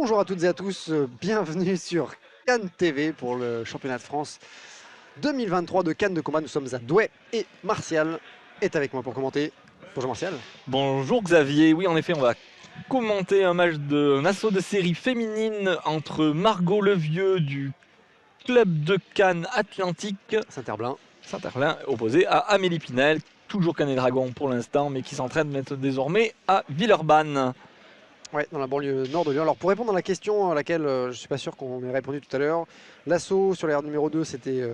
Bonjour à toutes et à tous, bienvenue sur Cannes TV pour le championnat de France 2023 de Cannes de combat. Nous sommes à Douai et Martial est avec moi pour commenter. Bonjour Martial. Bonjour Xavier, oui en effet on va commenter un assaut de série féminine entre Margot Levieux du club de Cannes Atlantique Saint-Herblain. opposé à Amélie Pinel, toujours Cannes et Dragon pour l'instant mais qui s'entraîne désormais à Villeurbanne. Ouais, dans la banlieue nord de Lyon. Alors pour répondre à la question à laquelle je ne suis pas sûr qu'on ait répondu tout à l'heure, l'assaut sur l'air numéro 2 c'était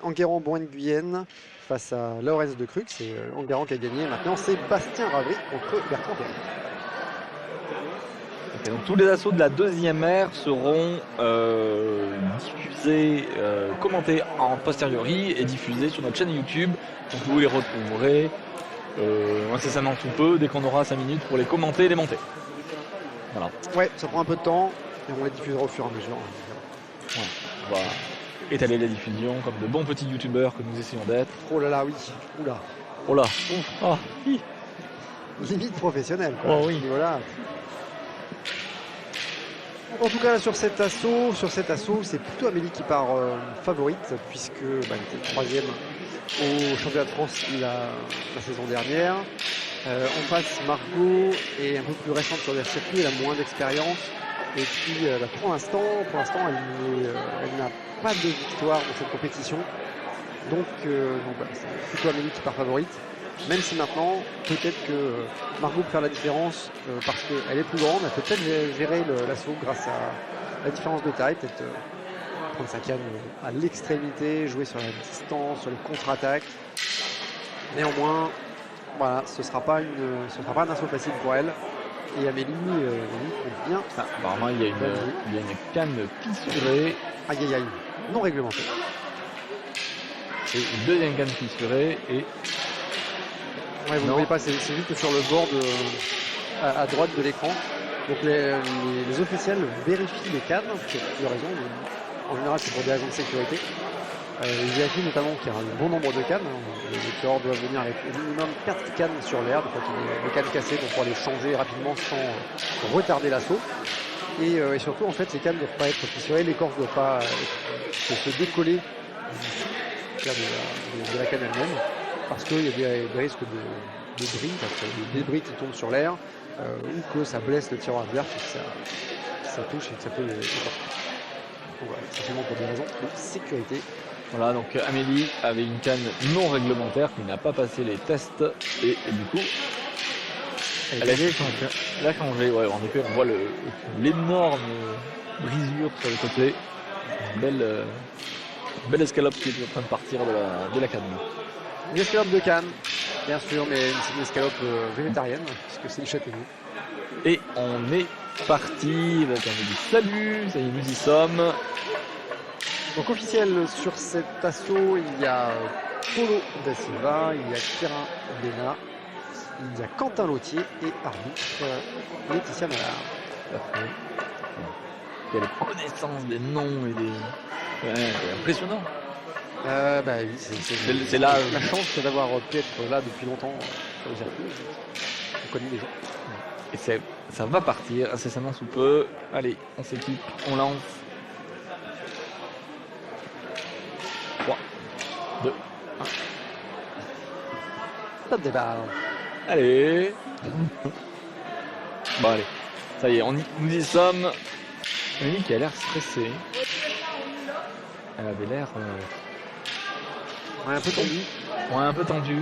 Enguerrand-Bourgogne-Guyenne face à Laurens de Crux. C'est Enguerrand qui a gagné. Maintenant c'est Bastien Ravry contre Bertrand Perrin. Et donc tous les assauts de la deuxième ère seront diffusés, commentés en posteriori et diffusés sur notre chaîne YouTube. Donc vous les retrouverez incessamment sous peu dès qu'on aura 5 minutes pour les commenter et les monter. Voilà. Ouais, ça prend un peu de temps et on les diffusera au fur et à mesure. Ouais, on va étaler la diffusion comme de bons petits youtubeurs que nous essayons d'être. Oh là là, oui. Oula. Oh là. Ah, Limite professionnelle, quoi. Oh oui. Voilà. En tout cas, sur cet assaut, c'est plutôt Amélie qui part favorite, puisque elle était troisième au championnat de France la saison dernière. En face, Margot est un peu plus récente sur les circuits, elle a moins d'expérience. Et puis, pour l'instant, elle n'a pas de victoire dans cette compétition. Donc voilà, c'est plutôt Amélie qui part favorite. Même si maintenant, peut-être que Margot peut faire la différence parce qu'elle est plus grande, elle peut peut-être gérer l'assaut grâce à la différence de taille, peut-être prendre sa canne à l'extrémité, jouer sur la distance, sur les contre-attaques. Néanmoins, voilà, ce ne sera pas un assaut facile pour elle. Et Amélie compte bien. Apparemment, il y a une canne fissurée. Aïe aïe aïe, non réglementée. Et une deuxième canne fissurée et... Ouais, vous ne voyez pas, c'est juste sur le bord à droite de l'écran. Donc les officiels vérifient les cannes, pour plusieurs raisons. En général, c'est pour des raisons de sécurité. Ils vérifient notamment qu'il y a un bon nombre de cannes. Les tireurs doivent venir avec au minimum 4 cannes sur l'air, donc quand il y a des cannes cassées, pour pouvoir les changer rapidement sans retarder l'assaut. Et surtout, en fait, les cannes ne doivent pas être fissurées, l'écorce ne doit pas se décoller de la canne elle-même. Parce qu'il y a des risques de bris, parce que des débris qui tombent sur l'air, ou que ça blesse le tireur adverse, et que ça touche et que ça peut écorcher. Donc voilà, c'est simplement pour des raisons de sécurité. Voilà, donc Amélie avait une canne non réglementaire qui n'a pas passé les tests et du coup elle a changé. Ouais, en effet, on voit l'énorme brisure sur le côté. Une belle escalope qui est en train de partir de la canne. Une escalope de canne, bien sûr, mais c'est une escalope végétarienne, puisque c'est le château. Et on est parti, on dit salut, ça y est, nous y sommes. Donc officiel sur cet assaut, il y a Polo da Silva, il y a Kieran Bena, il y a Quentin Lautier et arbitre Laetitia Mallard. Quelle connaissance des noms et des... Ouais, c'est impressionnant. Oui, c'est la chance d'avoir pu être là depuis longtemps sur les circuits. On connaît les gens. Et ça va partir incessamment sous peu. Allez, on s'équipe, on lance. 3, 2, 1. Top départ. Allez. Bon allez, ça y est, nous y sommes. Amélie qui a l'air stressée. Elle avait l'air... Ouais, un peu tendu. Ouais, un peu tendu.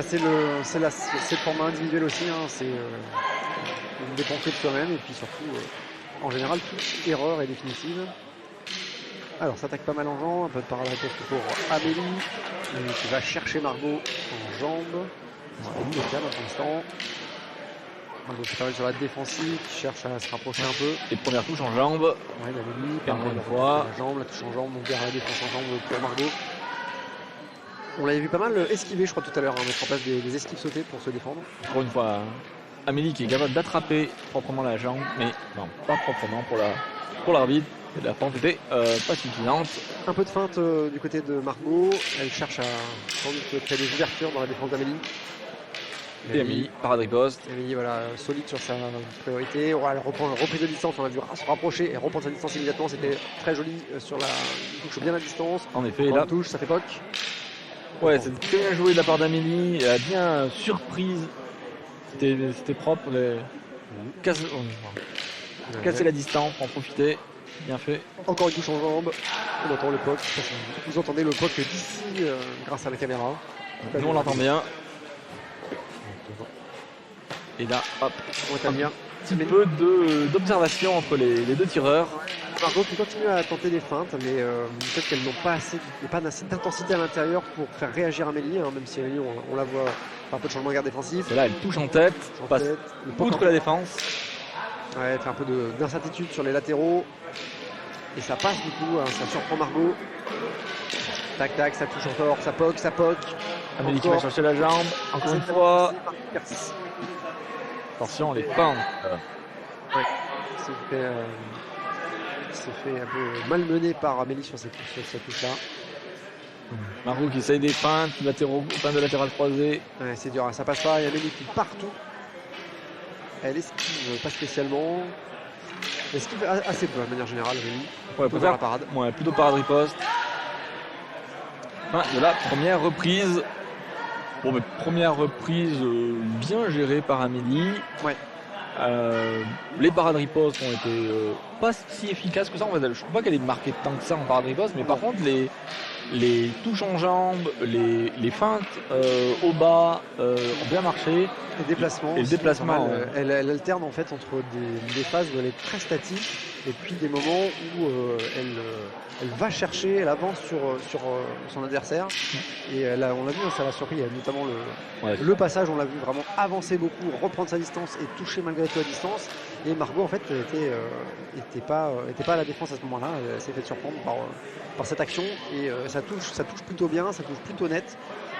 C'est le format individuel aussi, hein. C'est une dépensée de soi-même et puis surtout, en général, toute erreur est définitive. Alors, ça attaque pas mal en jambes, un peu de parade pour Amélie, qui va chercher Margot en jambes. C'est calme pour l'instant. Donc c'est pas mal sur la défensive, qui cherche à se rapprocher un peu. Et première touche en jambe. Ouais, d'Amélie, encore une fois. La jambe, la touche en jambe, on verra la défense en jambe pour Margot. On l'avait vu pas mal esquiver, je crois, tout à l'heure, mettre en place des esquives sautées pour se défendre. Encore une fois, Amélie qui est capable d'attraper proprement la jambe, mais non, pas proprement pour l'arbitre. La pente était pas suffisante. Un peu de feinte du côté de Margot. Elle cherche à sans doute créer des ouvertures dans la défense d'Amélie. Et Amélie, parade riposte. Amélie, voilà, solide sur sa priorité. Voilà, elle reprend reprise de distance, on l'a vu se rapprocher et reprendre sa distance immédiatement. C'était très joli sur la touche bien à distance. En effet, Dans là, la touche, ça fait poc. ouais, c'est très bien joué de la part d'Amélie. Elle a bien surprise. C'était propre. Casser la distance, en profiter. Bien fait. Encore une touche en jambe. On entend le poc. Vous entendez le poc d'ici grâce à la caméra. Nous, on l'entend bien. Et là, hop, On entend bien. un petit peu d'observation entre les deux tireurs. Margot qui continue à tenter des feintes, mais peut-être qu'elles n'ont pas assez, pas assez d'intensité à l'intérieur pour faire réagir Amélie, hein, même si Amélie, on la voit faire un peu de changement de garde défensif. Et là, elle touche en tête, passe outre la défense. Ouais, elle fait un peu d'incertitude sur les latéraux. Et ça passe du coup, hein, ça surprend Margot. Tac tac, ça touche encore, ça poque, ça poque. Amélie qui va chercher la jambe, encore une fois. Attention, les feintes. Ouais, c'est fait un peu malmené par Amélie sur cette touche-là. Margot qui essaye des feintes, feinte de latéral croisé. Ouais, c'est dur, hein, ça passe pas. Il y a Amélie qui partout. Elle esquive pas spécialement. Elle esquive assez peu de manière générale, Amélie. Ouais, Plutôt dans la parade. Ouais, plutôt parade riposte. Fin de la première reprise. Bon, mais première reprise bien gérée par Amélie. Ouais. Les parades ripostes ont été pas si efficaces que ça. En fait, je trouve pas qu'elle ait marqué tant que ça en parade riposte, mais par contre les touches en jambes, les feintes au bas ont bien marché. Les déplacements. Et le déplacement. Elle alterne en fait entre des phases où elle est très statique et puis des moments où elle va chercher, elle avance sur son adversaire. Et on l'a vu, hein, ça l'a surpris. Il y a notamment le passage, on l'a vu vraiment avancer beaucoup, reprendre sa distance et toucher malgré tout à distance. Et Margot en fait était pas à la défense à ce moment-là. Elle s'est fait surprendre par cette action et ça touche plutôt bien, ça touche plutôt net.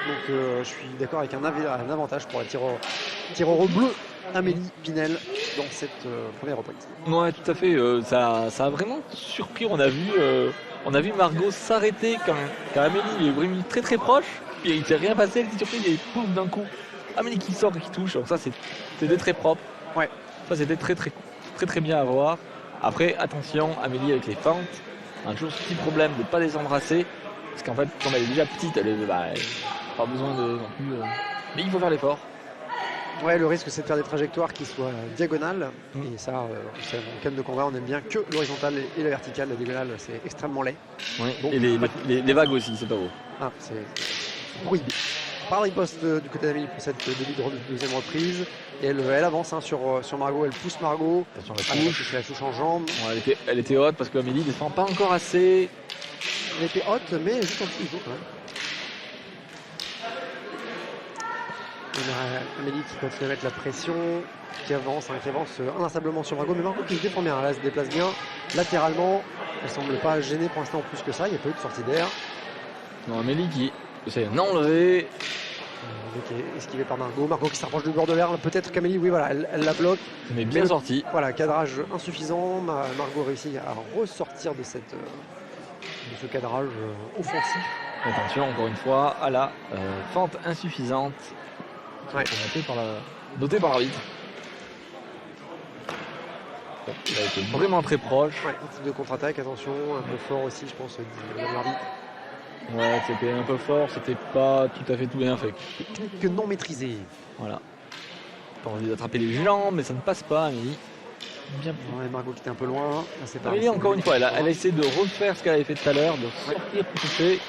Donc je suis d'accord avec un avantage pour la tireur bleu Amélie Pinel dans cette première reprise. Ouais, tout à fait. Ça a vraiment surpris. On a vu Margot s'arrêter quand Amélie est vraiment très très proche. Puis il ne s'est rien passé, elle s'est surprise et pouf d'un coup. Amélie qui sort et qui touche. Donc ça c'était très propre. Ouais. Ça c'était très très très très bien à voir. Après attention, Amélie avec les feintes. On a toujours ce petit problème de ne pas les embrasser. Parce qu'en fait, comme elle est déjà petite, elle n'a pas besoin de non plus. Mais il faut faire l'effort. Ouais, le risque c'est de faire des trajectoires qui soient diagonales. Et ça, en canne de combat, on aime bien que l'horizontale et la verticale. La diagonale, c'est extrêmement laid. Ouais. Bon, et les vagues aussi, c'est pas beau. Ah, c'est prohibé. Par riposte du côté d'Amélie pour cette deuxième reprise. Et elle avance hein, sur Margot, elle pousse Margot. Attention, La touche en jambe. Ouais, elle était haute parce qu'Amélie défend pas encore assez. Elle était haute, mais juste en dessous du dos quand même. On a Amélie qui continue à mettre la pression, qui avance inlassablement sur Margot, mais Margot qui se défend bien, elle se déplace bien latéralement. Elle semble pas gênée pour l'instant plus que ça, il n'y a pas eu de sortie d'air. Non, Amélie qui essaie d'enlever. Ok, esquivé par Margot. Margot qui s'approche du bord de l'air. Peut-être qu'Amélie, oui, voilà, elle la bloque. Mais bien sorti. Voilà, cadrage insuffisant. Margot réussit à ressortir de ce cadrage offensif. Attention, encore une fois, à la fente insuffisante. Ouais. Notée par l'arbitre. Bon, il a été vraiment très proche. Ouais, un type de contre-attaque, attention, un peu fort aussi, je pense, dit l'arbitre. Ouais, c'était un peu fort, c'était pas tout à fait tout bien fait. Technique non maîtrisée. Voilà. Pas envie d'attraper les jambes, mais ça ne passe pas, Amélie. Bien. Ouais, Margot qui était un peu loin. Amélie, encore une fois, elle a essayé de refaire ce qu'elle avait fait tout à l'heure, de sortir pour toucher.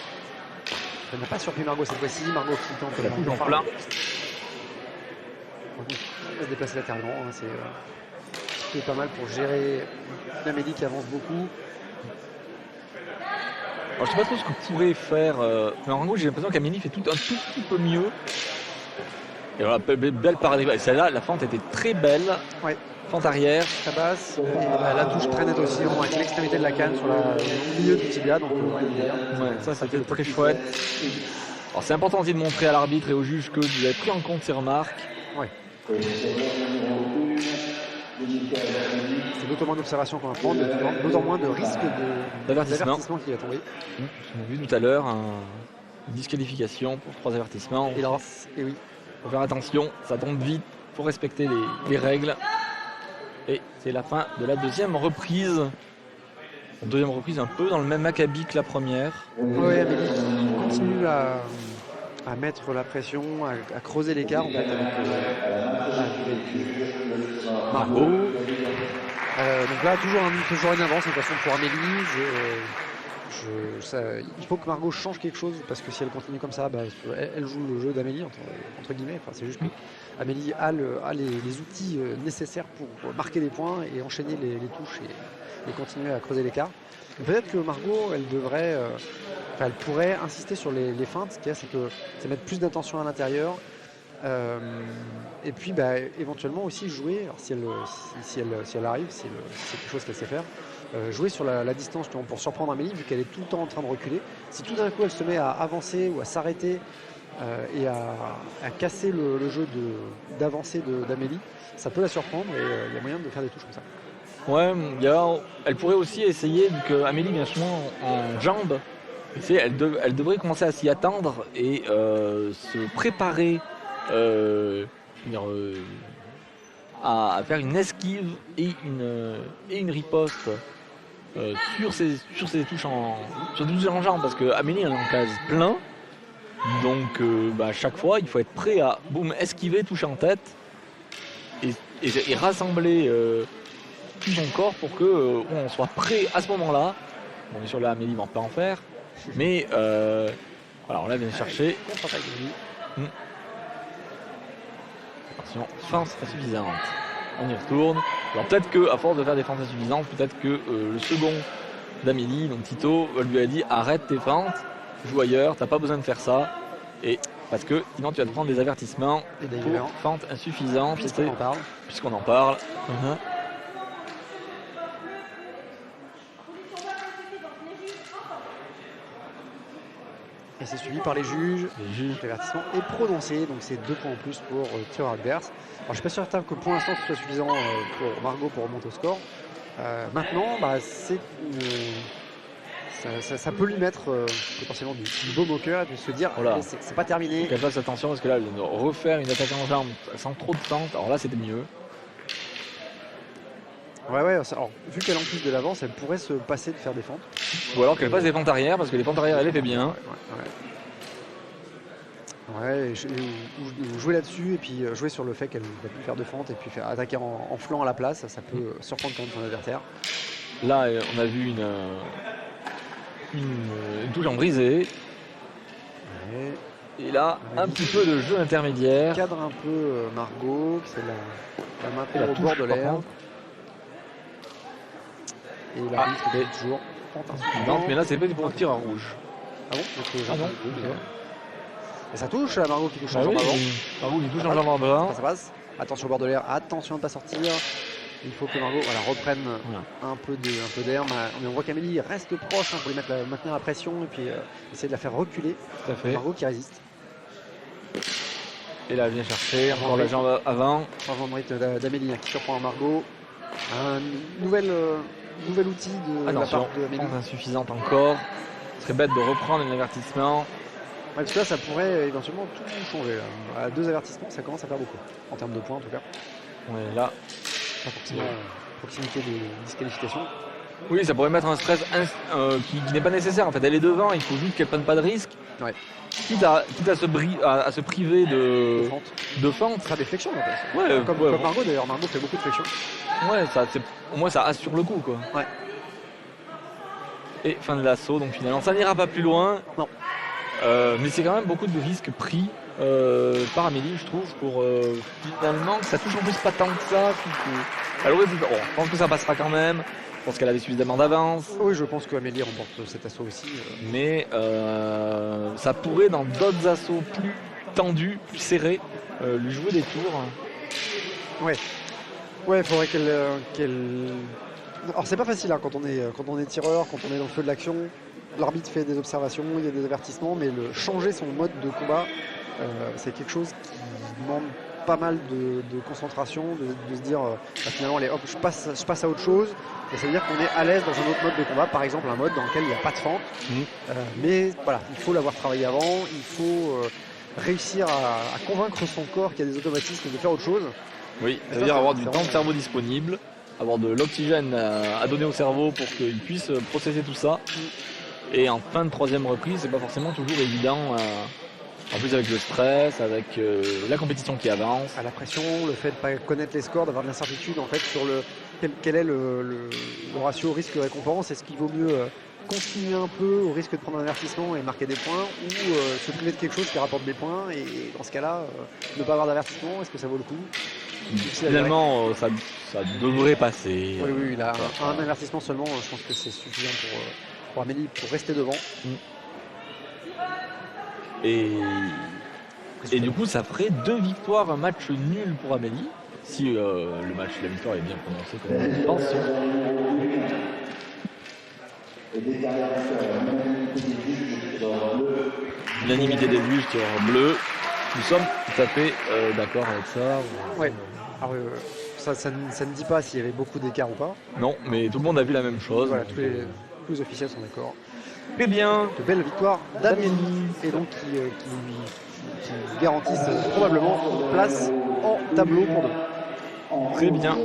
Elle n'a pas surpris Margot cette fois-ci. Margot qui tente la touche en plein. Elle se déplace latéralement. Hein, c'est pas mal pour gérer Amélie qui avance beaucoup. Alors, je sais pas trop ce que pourrait faire. Mais en gros, j'ai l'impression qu'Amélie fait tout un tout petit peu mieux. Et voilà, belle parade. Et celle-là, la fente était très belle. Ouais. Fente arrière. Ça passe. Et la touche très nette aussi, avec l'extrémité de la canne sur le milieu du tibia. Donc, ça, c'était très chouette. Alors, c'est important aussi de montrer à l'arbitre et au juge que vous avez pris en compte ces remarques. Ouais. C'est d'autant moins d'observation qu'on va prendre, d'autant moins de risque d'avertissement qui va tomber. On a vu tout à l'heure une disqualification pour 3 avertissements. Et oui. Faut faire attention, ça tombe vite, faut respecter les règles. Et c'est la fin de la deuxième reprise. Deuxième reprise un peu dans le même acabit que la première. Oui, Amélie qui continue à mettre la pression, à creuser l'écart en fait avec Margot. Donc là, toujours une avance de toute façon pour Amélie. Il faut que Margot change quelque chose parce que si elle continue comme ça, elle joue le jeu d'Amélie entre guillemets. Enfin, c'est juste que Amélie a les outils nécessaires pour marquer des points et enchaîner les touches et continuer à creuser l'écart. Peut-être que Margot, elle pourrait insister sur les feintes, c'est mettre plus d'attention à l'intérieur. Et puis éventuellement aussi jouer, alors si elle arrive, si c'est quelque chose qu'elle sait faire, jouer sur la distance pour surprendre Amélie vu qu'elle est tout le temps en train de reculer. Si tout d'un coup elle se met à avancer ou à s'arrêter et à casser le jeu d'avancer d'Amélie, ça peut la surprendre et il y a moyen de faire des touches comme ça. Ouais, elle pourrait aussi essayer, vu qu'Amélie vient souvent en jambes, elle devrait commencer à s'y attendre et se préparer à faire une esquive et une riposte sur ses touches en jambes, parce qu'Amélie elle en case plein, donc à chaque fois il faut être prêt à esquiver, toucher en tête et rassembler tout son corps pour que on soit prêt à ce moment-là. Bon, bien sûr là Amélie ne va pas en faire, mais voilà, on la vient chercher. Attention, feinte insuffisante. On y retourne. Alors peut-être qu'à force de faire des feintes insuffisantes, peut-être que le second d'Amélie, donc Tito, lui a dit arrête tes feintes, joue ailleurs, t'as pas besoin de faire ça. Et parce que sinon tu vas te prendre des avertissements pour feintes insuffisantes. Puisqu'on en parle. Et c'est suivi par les juges. L'avertissement est prononcé, donc c'est 2 points en plus pour tir adverse. Alors je suis pas certain que pour l'instant ce soit suffisant pour Margot pour remonter au score. Maintenant, ça peut lui mettre potentiellement du baume au cœur et de se dire c'est pas terminé. Qu'elle fasse attention parce que là, elle vient de refaire une attaque en jambe sans trop de fente. Alors là, c'était mieux. Ouais, alors, vu qu'elle a en plus de l'avance, elle pourrait se passer de faire des fentes. Ou alors qu'elle fasse des fentes arrière, parce que les fentes arrière, elle les fait bien. Ouais, jouer là-dessus et puis jouer sur le fait qu'elle ne va plus faire de fente et puis faire attaquer en flanc à la place, ça peut surprendre quand même son adversaire. Là, on a vu une touche en brisée. Et là, un petit peu de jeu intermédiaire. Cadre un peu Margot, c'est la maintenir au bord de l'air. Et la risque d'être toujours fente insuffisante. Mais là, c'est pas pour un tir à rouge. Ah bon? Non. Et ça touche, la Margot qui touche en jambe avant. Margot qui touche en jambe avant. Ça passe. Attention au bord de l'air, attention de ne pas sortir. Il faut que Margot reprenne un peu d'air. Mais on voit qu'Amélie reste proche pour lui maintenir la pression et puis essayer de la faire reculer. Tout à fait. Margot qui résiste. Et là, elle vient chercher encore la jambe avant. Changement de rythme d'Amélie qui surprend Margot. Un nouvel outil de la part d'Amélie. Insuffisante encore. Ce serait bête de reprendre un avertissement. Ouais, parce que là, ça pourrait éventuellement tout changer. Là. À 2 avertissements, ça commence à faire beaucoup. En termes de points, en tout cas. Ouais, là. Pas forcément proximité de disqualification. Oui, ça pourrait mettre un stress qui n'est pas nécessaire. En fait, elle est devant, il faut juste qu'elle prenne pas de risque. Ouais. Quitte à se priver de fente. Faire des flexions, en fait. Ouais, comme Margot, d'ailleurs. Margot fait beaucoup de flexions. Ouais, au moins, ça assure le coup, quoi. Ouais. Et fin de l'assaut, donc finalement, ça n'ira pas plus loin. Non. Mais c'est quand même beaucoup de risques pris par Amélie, je trouve, pour finalement que ça touche en plus pas tant que ça. Alors, je pense que ça passera quand même. Je pense qu'elle avait suffisamment d'avance. Oui, je pense qu'Amélie remporte cet assaut aussi. Mais ça pourrait, dans d'autres assauts plus tendus, plus serrés, lui jouer des tours. Ouais, il faudrait qu'elle... Alors c'est pas facile quand on est tireur, quand on est dans le feu de l'action. L'arbitre fait des observations, il y a des avertissements, mais changer son mode de combat, c'est quelque chose qui demande pas mal de concentration, de se dire finalement allez, hop, je passe à autre chose. Et ça veut dire qu'on est à l'aise dans un autre mode de combat, par exemple un mode dans lequel il n'y a pas de fente. Mais voilà, il faut l'avoir travaillé avant, il faut réussir à convaincre son corps qu'il y a des automatismes de faire autre chose. Oui, ça ça, veut dire c'est- avoir c'est du temps vraiment- de cerveau disponible, avoir de l'oxygène à donner au cerveau pour qu'il puisse processer tout ça. Et en fin de troisième reprise, c'est pas forcément toujours évident. En plus avec le stress, avec la compétition qui avance. À la pression, le fait de ne pas connaître les scores, d'avoir de l'incertitude en fait sur quel est le ratio risque-récompense. Est-ce qu'il vaut mieux continuer un peu au risque de prendre un avertissement et marquer des points, ou se priver de quelque chose qui rapporte des points, et dans ce cas-là, ne pas avoir d'avertissement, est-ce que ça vaut le coup? Finalement, ça devrait passer. Oui, oui, il a un avertissement seulement, je pense que c'est suffisant pour Amélie pour rester devant. Et du coup, ça ferait 2 victoires, un match nul pour Amélie. Si la victoire est bien prononcée comme on le pense. L'unanimité des juges sur bleu. Nous sommes tout à fait d'accord avec ça. Ouais. Alors, ça ne dit pas s'il y avait beaucoup d'écart ou pas. Non, mais tout le monde a vu la même chose. Voilà, tous les officiels sont d'accord. Très bien. De belles victoires d'Amélie, et donc qui lui garantissent probablement une place en tableau pour demain. Très bien.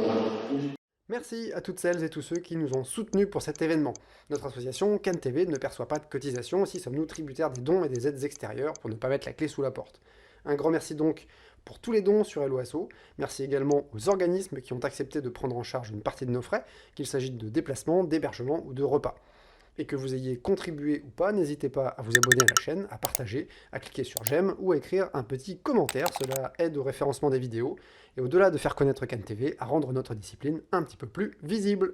Merci à toutes celles et tous ceux qui nous ont soutenus pour cet événement. Notre association CanTV ne perçoit pas de cotisation, aussi sommes-nous tributaires des dons et des aides extérieures pour ne pas mettre la clé sous la porte. Un grand merci donc pour tous les dons sur Helloasso. Merci également aux organismes qui ont accepté de prendre en charge une partie de nos frais, qu'il s'agisse de déplacements, d'hébergement ou de repas. Et que vous ayez contribué ou pas, n'hésitez pas à vous abonner à la chaîne, à partager, à cliquer sur j'aime ou à écrire un petit commentaire. Cela aide au référencement des vidéos et au-delà de faire connaître CanTV, à rendre notre discipline un petit peu plus visible.